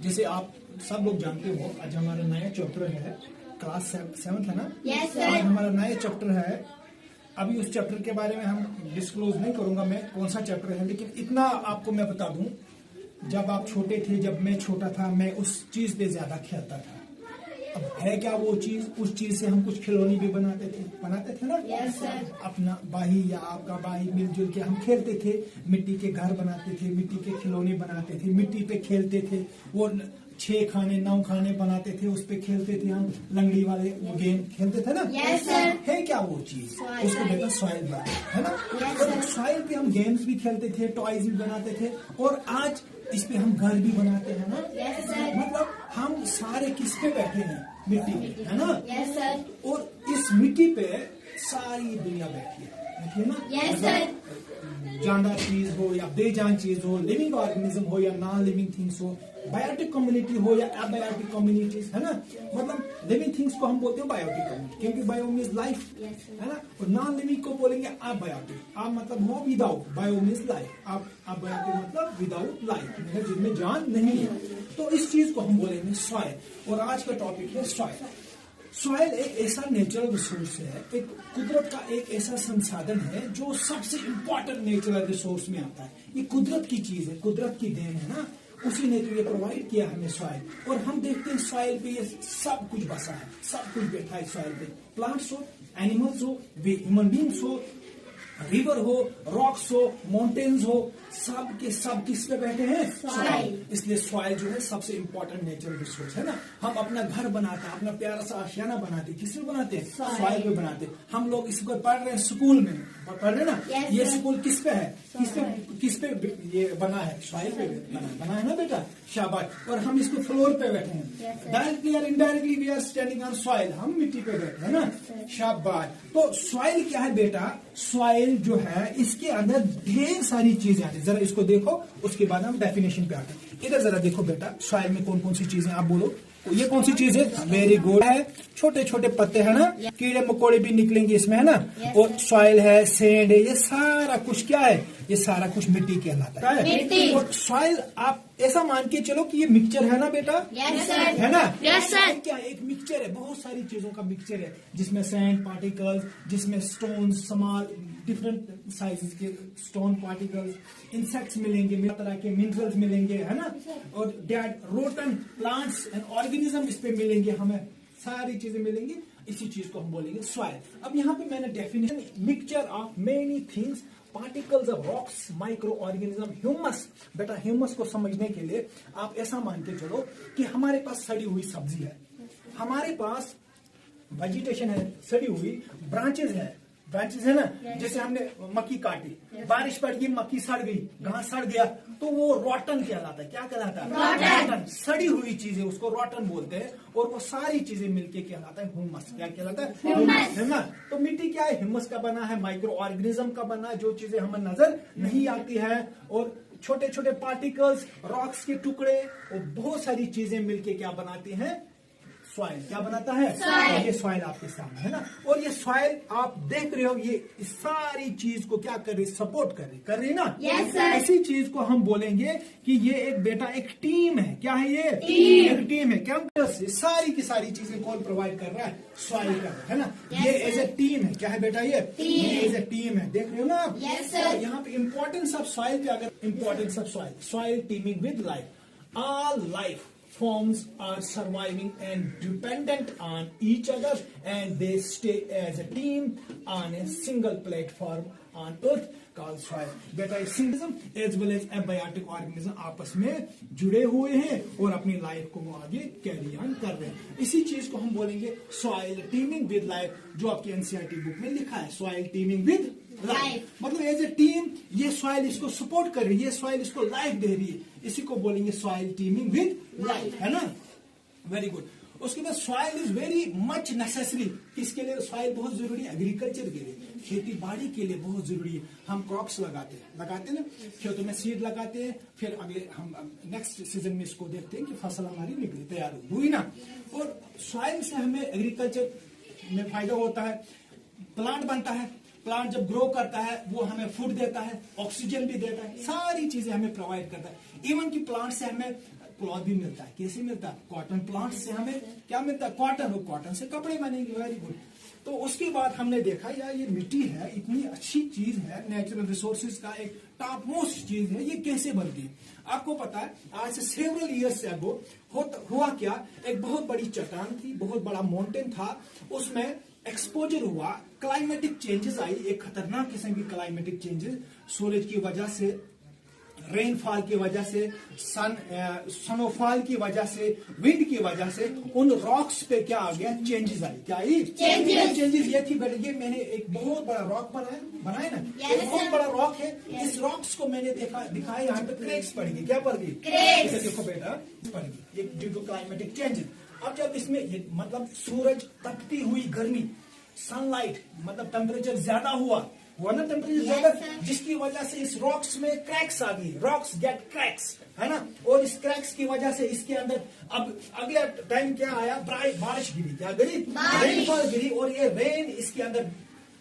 जैसे आप सब लोग जानते हो, आज हमारा नया चैप्टर है, क्लास 7th है ना? Yes, sir. आज हमारा नया चैप्टर है। अभी उस चैप्टर के बारे में हम डिस्क्लोज नहीं करूंगा मैं कौन सा चैप्टर है, लेकिन इतना आपको मैं बता दूं, जब आप छोटे थे, जब मैं छोटा था, मैं उस चीज पे ज्यादा खेलता था। अब है क्या वो चीज, उस चीज से हम कुछ खिलौने भी बनाते थे ना? Yes, sir. अपना भाई या आपका भाई मिलजुल के हम खेलते थे, मिट्टी के घर बनाते थे, मिट्टी के खिलौने बनाते थे, मिट्टी पे खेलते थे, वो 6 खाने 9 खाने बनाते थे, उस पे खेलते थे हम, लंगड़ी वाले वो गेम खेलते थे ना? Yes, sir. है क्या वो चीज, उसको कहते हैं सॉइल बोलते हैं, है ना? Yes, और sir. सॉइल पे हम गेम्स भी खेलते थे, टॉयज भी बनाते थे, और आज इस पे हम घर भी बनाते हैं ना? Yes, sir. मतलब हम सारे किस पे बैठे हैं, मिट्टी पे, है ना? Yes, sir. और इस मिट्टी पे सारी दुनिया बैठी है ना? Yes, मतलब जानदार चीज हो या बेजान चीज हो, लिविंग ऑर्गेनिज्म हो या नॉन लिविंग थिंग्स हो, बायोटिक कम्युनिटी हो या अबायोटिक कम्युनिटीज, है ना? मतलब लिविंग थिंग्स को हम बोलते हैं बायोटिक कम्युनिटी, क्योंकि बायो मीन्स लाइफ, है ना? और नॉन लिविंग को बोलेंगे अबायोटिक। आप मतलब हो विदाउट, बायो मीन्स लाइफ, आप अबायोटिक मतलब विदाउट लाइफ, मतलब जिसमें जान नहीं है। तो इस चीज को हम बोलेंगे सॉइल। और आज का टॉपिक है सॉइल। सॉइल एक ऐसा नेचुरल रिसोर्स है, एक कुदरत का एक ऐसा संसाधन है जो सबसे इम्पोर्टेंट नेचुरल रिसोर्स में आता है। ये कुदरत की चीज है, कुदरत की देन है ना? उसी ने तो ये प्रोवाइड किया हमें सॉइल। और हम देखते हैं सॉइल पे ये सब कुछ बसा है, सब कुछ बैठा है सॉइल पे। प्लांट्स हो, एनिमल्स हो, ह्यूमन बींग्स हो, रिवर हो, रॉक्स हो, माउंटेन्स हो, सब के सब किस पे बैठे हैं? सॉइल। इसलिए सॉइल जो है सबसे इंपॉर्टेंट नेचुरल रिसोर्स है ना? हम अपना घर बनाते हैं, अपना प्यारा सा आशियाना बनाते हैं, किससे बनाते हैं? सॉइल पे बनाते हैं। हम लोग इसको पढ़ रहे हैं स्कूल में, पढ़ रहे हैं ना? Yes, ये sir. स्कूल किस पे है? किस पे ये बना है? सॉइल पे बना है ना बेटा? शाबाश। और हम इसको फ्लोर पे बैठे हैं, Yes, sir. डायरेक्टली और indirectly we are standing on soil. हम मिट्टी पे बैठे हैं ना? शाबाश। तो सॉइल क्या है बेटा? सॉइल जो है इसके अंदर ढेर सारी चीजें आती है। जरा इसको देखो, उसके बाद हम डेफिनेशन पे आते हैं। इधर जरा देखो बेटा, सॉइल में कौन कौन सी चीजें, आप बोलो ये कौन सी चीज है? वेरी गुड है, छोटे छोटे पत्ते है ना? कीड़े मकोड़े भी निकलेंगे इसमें, है ना? और सॉइल है, सैंड है, ये सारा कुछ क्या है? ये सारा कुछ मिट्टी कहलाता है। और सॉइल आप ऐसा मान के चलो कि ये मिक्सचर है ना बेटा? Yes, sir. है ना? Yes, sir. क्या एक मिक्सचर है, बहुत सारी चीजों का मिक्सचर है, जिसमें सैंड पार्टिकल्स, जिसमें स्टोन, स्मॉल डिफरेंट साइजेस के स्टोन पार्टिकल्स, इंसेक्ट्स मिलेंगे, तरह के मिनरल्स मिलेंगे, है ना? और dead rotten plants and organism इस पे मिलेंगे, हमें सारी चीजें मिलेंगी। इसी चीज को हम बोलेंगे सॉइल। अब यहाँ पे मैंने definition, mixture of many things, particles of rocks, micro organism, humus. बेटा ह्यूमस को समझने के लिए आप ऐसा मान के चलो कि हमारे पास सड़ी हुई सब्जी है, हमारे पास वेजिटेशन है, सड़ी हुई ब्रांचेस है ना? जैसे हमने मक्की काटी, बारिश पड़ गई, मक्की सड़ गई, घास सड़ गया, तो वो रॉटन कहलाता है। क्या कहलाता है? रॉटन। सड़ी हुई चीजें उसको रॉटन बोलते हैं। और वो सारी चीजें मिलके कहलाता है ह्यूमस। क्या कहलाता है? ह्यूमस, है ना? तो मिट्टी क्या है? ह्यूमस का बना है, माइक्रो ऑर्गेनिज्म का बना है, जो चीजें हमें नजर नहीं आती है, और छोटे छोटे पार्टिकल्स, रॉक्स के टुकड़े, और बहुत सारी चीजें मिलके क्या बनाती हैं? सॉइल। क्या बनाता है? सॉइल। ये सॉइल आपके सामने है ना? और ये सॉइल आप देख रहे हो, ये इस सारी चीज को क्या कर रही? सपोर्ट कर रही ना? Yes, sir. ऐसी चीज को हम बोलेंगे कि ये एक बेटा एक टीम है। क्या है ये? एक टीम है। क्या सारी की सारी चीजें कौन प्रोवाइड कर रहा है? सॉइल कर रहा है ना? Yes, ये sir. एज ए टीम है। क्या है बेटा? ये एज ए टीम है। देख रहे हो ना आप? Yes, sir. और यहाँ पे इंपॉर्टेंस ऑफ सॉइल पे, अगर importance of soil teeming with life. All life forms are surviving and dependent on each other, and they stay as a team on a single platform on earth called soil. बेटा सिंगलिज्म as well as abiotic organism आपस में जुड़े हुए हैं और अपनी life को वो आगे कैरी ऑन कर रहे हैं। इसी चीज को हम बोलेंगे सॉइल टीमिंग विद लाइफ, जो आपकी एनसीईआरटी बुक में लिखा है, सॉइल टीमिंग विद लाइफ। मतलब एज ए टीम ये सॉइल इसको सपोर्ट कर रही है, ये सॉइल इसको लाइफ दे रही है, इसी को बोलेंगे सॉइल टीमिंग विद लाइफ, है ना? Very good. उसके बाद soil is very much necessary. किसके लिए सॉइल बहुत जरूरी है? एग्रीकल्चर के लिए, खेती बाड़ी के लिए बहुत जरूरी है। हम क्रॉप्स लगाते हैं ना, खेतों में सीड लगाते हैं, फिर अगले हम नेक्स्ट सीजन में इसको देखते हैं कि फसल हमारी निकली, तैयार हुई ना। और सॉइल से हमें एग्रीकल्चर में फायदा होता है, प्लांट बनता है, प्लांट जब ग्रो करता है वो हमें फूड देता है, ऑक्सीजन भी देता है, सारी चीजें हमें प्रोवाइड करता है। इवन कि प्लांट से हमें क्लॉथ भी मिलता है। कैसे मिलता है? कॉटन प्लांट से हमें क्या मिलता है? कॉटन, और कॉटन से कपड़े बनेंगे। Very good. तो उसके बाद हमने देखा यार ये मिट्टी है, इतनी अच्छी चीज है, नेचुरल रिसोर्सेज का एक टॉप मोस्ट चीज है, ये कैसे बनती है? आपको पता है आज से सेवरल ईयर्स अगो हुआ क्या, एक बहुत बड़ी चट्टान थी, बहुत बड़ा माउंटेन था, उसमें एक्सपोजर हुआ, क्लाइमेटिक चेंजेस आई, एक खतरनाक किस्म की क्लाइमेटिक चेंजेस, सूरज की वजह से, रेनफॉल की वजह से, स्नोफॉल की वजह से, विंड की वजह से उन रॉक्स पे क्या आ गया? चेंजेस आई। क्या आई? चेंजेस ये थी। ये मैंने एक बहुत बड़ा रॉक बनाया ना, एक बहुत बड़ा रॉक है। इस रॉक्स को मैंने दिखाया, यहाँ पे क्रैक्स पड़ गई। क्या पड़ गई? देखो बेटा, पड़ गई, ड्यू टू क्लाइमेटिक चेंजेस। अब जब इसमें मतलब सूरज, तपती हुई गर्मी, सनलाइट, मतलब टेम्परेचर ज्यादा हुआ ना, टेम्परेचर ज्यादा, जिसकी वजह से इस रॉक्स में क्रैक्स आ गई, रॉक्स गेट क्रैक्स, है ना। और इस क्रैक्स की वजह से इसके अंदर अब अगला टाइम क्या आया? बारिश गिरी। क्या गिरी? रेनफॉल गिरी, और ये रेन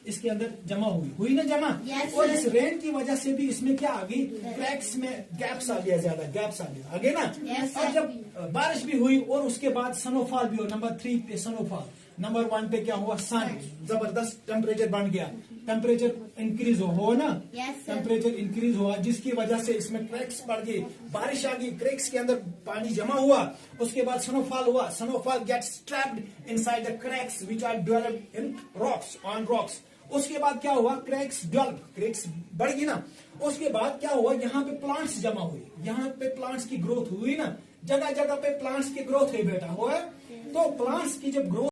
इसके अंदर जमा हुई ना जमा। और इस रेन की वजह से भी इसमें क्या आ गई? क्रैक्स में गैप्स आ गया, ज्यादा गैप्स आ गया, आगे ना। और जब बारिश भी हुई और उसके बाद स्नोफॉल भी हो, नंबर 3 पे स्नोफॉल, नंबर 1 पे क्या हुआ? सन, जबरदस्त टेम्परेचर बढ़ गया, टेम्परेचर इंक्रीज हो ना, टेम्परेचर इंक्रीज हुआ, जिसकी वजह से इसमें क्रैक्स पड़ गई, बारिश आ गई, क्रैक्स के अंदर पानी जमा हुआ, उसके बाद स्नोफॉल हुआ, snowfall gets trapped inside the cracks which are developed in rocks, on rocks. उसके बाद क्या हुआ? क्रैक्स डेवलप, क्रैक्स बढ़ गई ना। उसके बाद क्या हुआ? यहाँ पे प्लांट्स जमा हुए, यहाँ पे प्लांट्स की ग्रोथ हुई ना, जगह जगह पे प्लांट्स की ग्रोथ है बेटा, हुआ। तो प्लांट्स की जब ग्रोथ